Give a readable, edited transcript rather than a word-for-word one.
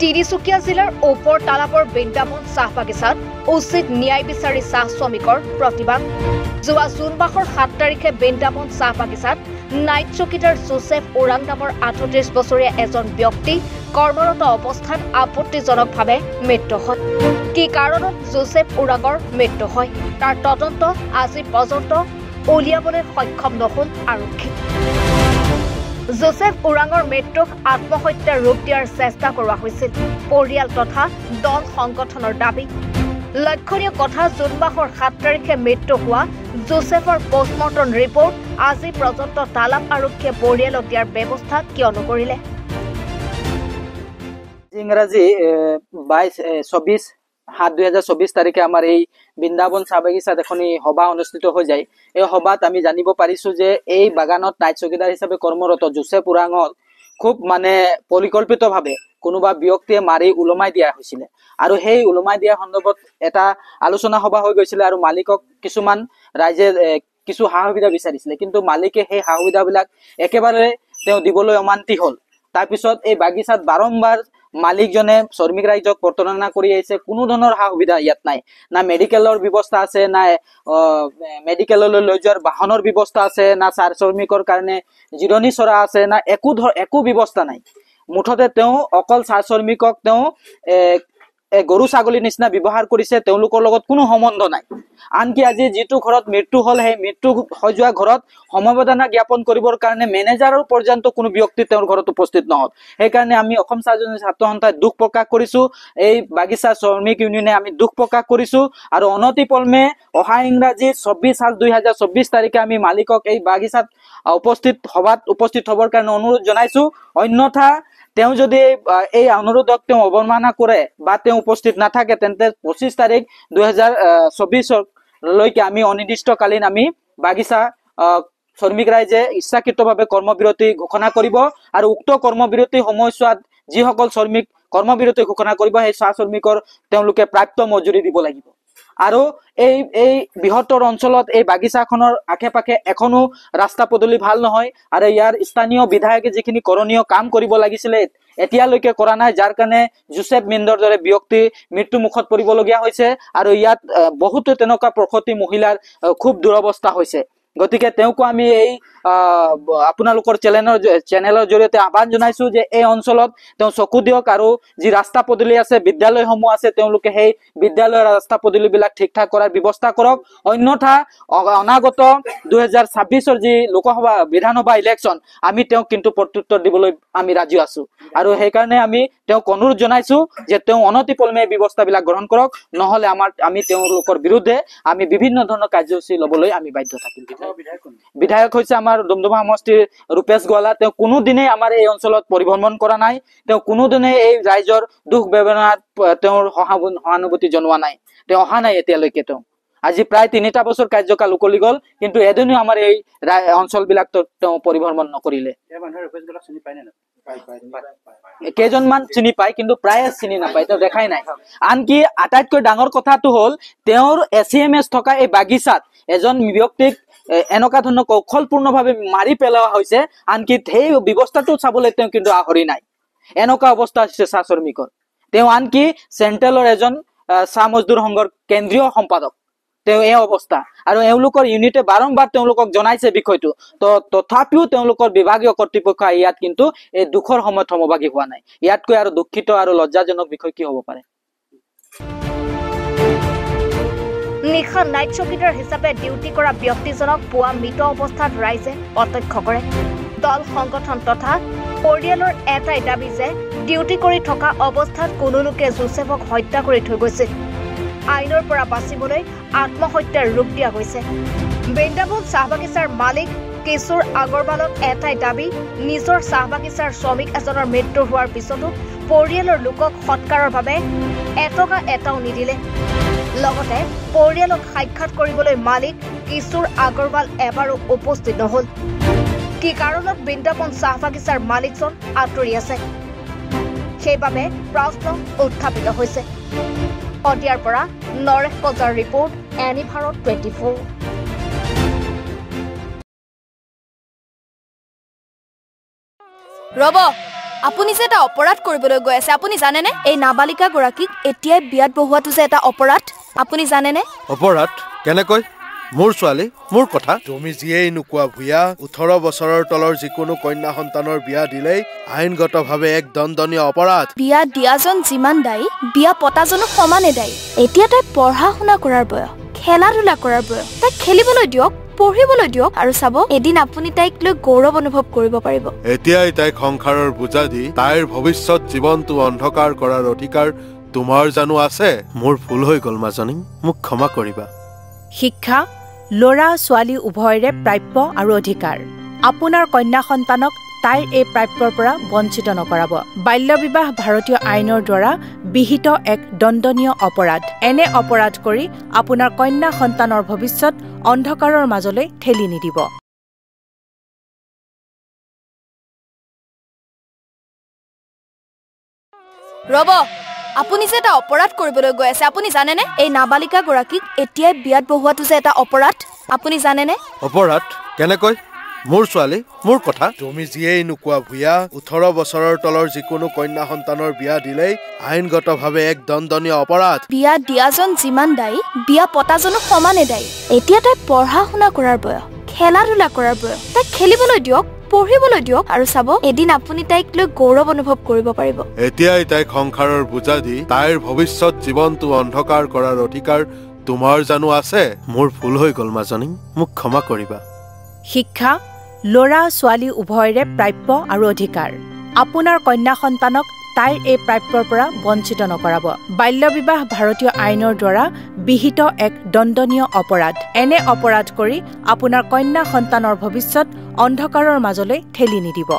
তিনিচুকীয়া জিলাৰ ওপৰ তালাবৰ বৃন্দাবন চাহ বাগিচাত উচিত ন্যায় বিচাৰি চাহ শ্ৰমিকৰ প্ৰতিবাদ। যোৱা জুন মাহৰ 7 তাৰিখে বৃন্দাবন চাহ বাগিচাত নাইট চকীদাৰ জোচেফ ওৰাং নামৰ 38 বছৰীয়া এজন ব্যক্তি কৰ্মৰত অৱস্থাত আপত্তিজনকভাৱে মৃত্যু হয়। কি কাৰণত জোচেফ ওৰাঙৰ মৃত্যু হয় তাৰ তদন্ত আজি পৰ্যন্ত উলিয়াবলৈ সক্ষম নহল আৰক্ষী। জোচেফ ওৰাঙৰ মৃত্যুক আত্মহত্যাৰ ৰূপ দিয়াৰ চেষ্টা কৰা হৈছিল পৰিয়াল তথা দল সংগঠনৰ দাবী। লক্ষণীয় কথা, জুন মাহৰ 7 তাৰিখে মৃত্যু হোৱা জোচেফৰ পোষ্টমৰ্টম ৰিপৰ্ট আজি পৰ্যন্ত তালাব আৰক্ষীয়ে পৰিয়ালক দিয়াৰ ব্যৱস্থা কিয় নকৰিলে? ইংৰাজী 22/7/2024 তাৰিখে আমাৰ এই বৃন্দাবন চাহ বাগিচাত এখনি সভা অনুষ্ঠিত হৈ যায়। এই সভাত আমি জানিব পাৰিছো যে এই বাগানত নাইট চকীদাৰ হিচাপে কৰ্মৰত জোচেফ ওৰাঙক খুব পৰিকল্পিতভাৱে কোনোবা ব্যক্তিয়ে মাৰি ওলমাই দিয়া হৈছিলে আৰু সেই ওলমাই দিয়া সন্দৰ্ভত এটা আলোচনা সভা হৈ গৈছিলে আৰু মালিকক কিছুমান ৰাইজে কিছু সা সুবিধা বিচাৰিছিলে, কিন্তু মালিকে সেই সা সুবিধাবিলাক একেবাৰে তেওঁ দিবলৈ অমান্তি হল। তাৰপিছত এই বাগিচাত বাৰম্বাৰ মালিকজনে শ্ৰমিক ৰাইজক প্ৰতাৰণা কৰি আহিছে। কোনো ধৰণৰ সা সুবিধা ইয়াত নাই, না মেডিকেলৰ ব্যৱস্থা আছে, না মেডিকেললৈ লৈ যোৱাৰ বাহনৰ ব্যৱস্থা আছে, না চাহ শ্ৰমিকৰ কাৰণে জিৰণি চৰা আছে, না একো ব্যৱস্থা নাই। মুঠতে তেওঁ অকল চাহ শ্ৰমিকক তেওঁ গৰু ছাগলীৰ নিচিনা ব্যৱহাৰ কৰিছে, তেওঁলোকৰ লগত কোনো সম্বন্ধ নাই। আনকি আজি যিটো ঘৰত মৃত্যু হল সেই মৃত্যু হৈ যোৱা ঘৰত সমবেদনা জ্ঞাপন কৰিবৰ কাৰণে মেনেজাৰৰ পৰ্যন্ত কোনো ব্যক্তি তেওঁৰ ঘৰত উপস্থিত নহল। সেইকাৰণে আমি অসম চাহজনী ছাত্ৰ সন্থাই দুখ প্ৰকাশ কৰিছো, এই বাগিচা শ্ৰমিক ইউনিয়নে আমি দুখ প্ৰকাশ কৰিছো আৰু অনতিপলমে অহা ইংৰাজী 24/7/2024 তাৰিখে আমি মালিকক এই বাগিচাত সভাত উপস্থিত হবৰ কাৰণে অনুৰোধ জনাইছো। অন্যথা তেওঁ যদি এই অনুৰোধক তেওঁ অৱমাননা কৰে বা তেওঁ উপস্থিত নাথাকে তেন্তে 25 তাৰিখ 2024 লৈকে আমি অনিৰ্দিষ্টকালীন আমি বাগিচা শ্ৰমিক ৰাইজে ইচ্ছাকৃতভাৱে কৰ্মবিৰতি ঘোষণা কৰিব আৰু উক্ত কৰ্মবিৰতি সময়ছোৱাত যিসকল শ্ৰমিক কৰ্মবিৰতি ঘোষণা কৰিব সেই চাহ শ্ৰমিকৰ তেওঁলোকে প্ৰাপ্ত মজুৰি দিব লাগিব। আৰু এই বৃহত্তৰ অঞ্চলত এই বাগিচাখনৰ আশে পাশে এখনো ৰাস্তা পদূলি ভাল নহয় আৰু ইয়াৰ স্থানীয় বিধায়কে যিখিনি কৰণীয় কাম কৰিব লাগিছিলে এতিয়ালৈকে কৰা নাই, যাৰ কাৰণে জোচেফ মিণ্ডৰ দৰে ব্যক্তি মৃত্যু মুখত পৰিবলগীয়া হৈছে আৰু ইয়াত বহুতো তেনেকুৱা প্ৰসূতি মহিলাৰ খুব দুৰৱস্থা হৈছে। গতিকে তেওঁকো আমি এই আপোনালোকৰ চেনেলৰ জৰিয়তে আহ্বান জনাইছো যে এই অঞ্চলত তেওঁ চকু দিয়ক আৰু যি ৰাস্তা পদূলি আছে, বিদ্যালয়সমূহ আছে, তেওঁলোকে সেই বিদ্যালয়ৰ ৰাস্তা পদূলিবিলাক ঠিক ঠাক কৰাৰ ব্যৱস্থা কৰক। অন্যথা অনাগত 2026 যি লোকসভা বিধানসভা ইলেকশ্যন আমি তেওঁক কিন্তু প্ৰত্যুত্তৰ দিবলৈ আমি ৰাজি আছো আৰু সেইকাৰণে আমি তেওঁক অনুৰোধ জনাইছো যে তেওঁ অনতিপলমে ব্যৱস্থাবিলাক গ্ৰহণ কৰক, নহলে আমি তেওঁলোকৰ বিৰুদ্ধে আমি বিভিন্ন ধৰণৰ কাৰ্যসূচী লবলৈ আমি বাধ্য থাকিম। বিধায়ক হৈছে আমাৰ ডুমডুমা সমষ্টিৰ ৰূপেশ গোৱালা। তেওঁ কোনোদিনেই আমাৰ এই অঞ্চলত পৰিভ্ৰমণ কৰা নাই, তেওঁ কোনোদিনে এই ৰাইজৰ দুখ বেদনাত তেওঁৰ সহানুভূতি জনোৱা নাই, তেওঁ অহা নাই এতিয়ালৈকে। তেওঁ আজি প্ৰায় 3টা বছৰ কাৰ্যকাল উকলি গল, কিন্তু এদিনো আমাৰ এই অঞ্চলবিলাক তেওঁ পৰিভ্ৰমণ নকৰিলে। কেইজনমান চিনি পায় কিন্তু প্ৰায়ে চিনি নাপায়, তেওঁ দেখাই নাই। আনকি আটাইতকৈ ডাঙৰ কথাটো হল তেওঁৰ ACMS থকা এই বাগিচাত এজন ব্যক্তিক এনেকুৱা ধৰণৰ কৌশলপূৰ্ণভাৱে মাৰি পেলোৱা হৈছে, আনকি সেই ব্যৱস্থাটো চাবলৈ তেওঁ কিন্তু আহৰি নাই। এনেকুৱা অৱস্থা হৈছে চাহ শ্ৰমিকৰ। তেওঁ আনকি চেণ্ট্ৰেলৰ এজন চাহ মজদুৰ সংঘৰ কেন্দ্ৰীয় সম্পাদক, তেওঁ এই অৱস্থা আৰু এওঁলোকৰ ইউনিটে বাৰম্বাৰ তেওঁলোকক জনাইছে বিষয়টো, তথাপিও তেওঁলোকৰ বিভাগীয় কৰ্তৃপক্ষ ইয়াত কিন্তু এই দুখৰ সময়ত সমভাগী হোৱা নাই। ইয়াতকৈ আৰু দুখিত আৰু লজ্জাজনক বিষয় কি হব পাৰে? নিশা নাইট চকীদাৰ হিচাপে ডিউটি কৰা ব্যক্তিজনক পুৱা মৃত অৱস্থাত ৰাইজে প্ৰত্যক্ষ কৰে। দল সংগঠন তথা পৰিয়ালৰ এটাই দাবী যে ডিউটি কৰি থকা অৱস্থাত কোনো লোকে জোচেফক হত্যা কৰি থৈ গৈছিল। আইনৰ পৰা বাচিবলৈ আত্মহত্যাৰ ৰূপ দিয়া হৈছে। বৃন্দাবন চাহ বাগিচাৰ মালিক কিশোৰ আগৰৱালত এটাই দাবী, নিজৰ চাহ বাগিচাৰ শ্ৰমিক এজনৰ মৃত্যু হোৱাৰ পিছতো পৰিয়ালৰ লোকক সৎকাৰৰ বাবে এটকা এটাও নিদিলে। লগতে পৰিয়ালক সাক্ষাৎ কৰিবলৈ মালিক কিশোৰ আগৰৱাল এবাৰো উপস্থিত নহল। কি কাৰণত বৃন্দাবন চাহ বাগিচাৰ মালিকজন আঁতৰি আছে, সেইবাবে প্ৰশ্ন উত্থাপিত হৈছে। অদিয়াৰ পৰা নৰেশ কজাৰ ৰিপৰ্ট, এনি ভাৰত 24। ৰব আপুনি যে এটা অপৰাধ কৰিবলৈ গৈ আছে আপুনি জানেনে এই নাবালিকা গৰাকীক এতিয়াই বিয়াত বহুৱাটো যে এটা অপৰাধ আপুনি জানেনে অপৰাধ কেনেকৈ মোৰ ছোৱালী মোৰ কথা তুমি যিয়েই নোকোৱা ভূঞা 18 বছৰৰ তলৰ যিকোনো কন্যা সন্তানৰ বিয়া দিলেই আইনগতভাৱে এক দণ্ডনীয় অপৰাধ বিয়া দিয়াজন যিমান দায়ী বিয়া পতাজনো সমানে দায়ী এতিয়া তাই পঢ়া শুনা কৰাৰ বয়স খেলা ধূলা কৰাৰ বয়স তাই খেলিবলৈ দিয়ক পঢ়িবলৈ দিয়ক আৰু চাব এদিন আপুনি তাইক লৈ গৌৰৱ অনুভৱ কৰিব পাৰিব এতিয়াই তাইক সংসাৰৰ বোজা দি তাইৰ ভৱিষ্যত জীৱনটো অন্ধকাৰ কৰাৰ অধিকাৰ তোমাৰ জানো আছে মোৰ ভুল হৈ গ'ল মাজনী মোক ক্ষমা কৰিবা শিক্ষা ল'ৰা ছোৱালী উভয়ৰে প্ৰাপ্য আৰু অধিকাৰ আপোনাৰ কন্যা সন্তানক তাইৰ এই প্ৰাপ্যৰ পৰা বঞ্চিত নকৰাব বাল্য বিবাহ ভাৰতীয় আইনৰ দ্বাৰা বিহিত এক দণ্ডনীয় অপৰাধ এনে অপৰাধ কৰি আপোনাৰ কন্যা সন্তানৰ ভৱিষ্যত অন্ধকাৰৰ মাজলৈ ঠেলি নিদিব ৰব আপুনি যে এটা অপৰাধ কৰিবলৈ গৈ আছে আপুনি জানেনে এই নাবালিকা গৰাকীক এতিয়াই বিয়াত বহুৱাটো যে এটা অপৰাধ আপুনি জানেনে অপৰাধ কেনেকৈ মোৰ ছোৱালী মোৰ কথা তুমি যিয়েই নোকোৱা ভূঞা 18 বছৰৰ তলৰ যিকোনো কন্যা সন্তানৰ বিয়া দিলেই আইনগতভাৱে এক দণ্ডনীয় অপৰাধ বিয়া দিয়াজন যিমান দায়ী বিয়া পতাজনো সমানে দায়ী এতিয়া তাই পঢ়া শুনা কৰাৰ বয়স খেলা ধূলা কৰাৰ বয়স তাই খেলিবলৈ দিয়ক পঢ়িবলৈ দিয়ক আৰু চাব এদিন আপুনি তাইক লৈ গৌৰৱ অনুভৱ কৰিব পাৰিব এতিয়াই তাইক সংসাৰৰ বোজা দি তাইৰ ভৱিষ্যত জীৱনটো অন্ধকাৰ কৰাৰ অধিকাৰ তোমাৰ জানো আছে মোৰ ভুল হৈ গ'ল মাজনী মোক ক্ষমা কৰিবা শিক্ষা ল'ৰা ছোৱালী উভয়ৰে প্ৰাপ্য আৰু অধিকাৰ আপোনাৰ কন্যা সন্তানক তাইৰ এই প্ৰাপ্যৰ পৰা বঞ্চিত নকৰাব বাল্য বিবাহ ভাৰতীয় আইনৰ দ্বাৰা বিহিত এক দণ্ডনীয় অপৰাধ এনে অপৰাধ কৰি আপোনাৰ কন্যা সন্তানৰ ভৱিষ্যত অন্ধকাৰৰ মাজলৈ ঠেলি নিদিব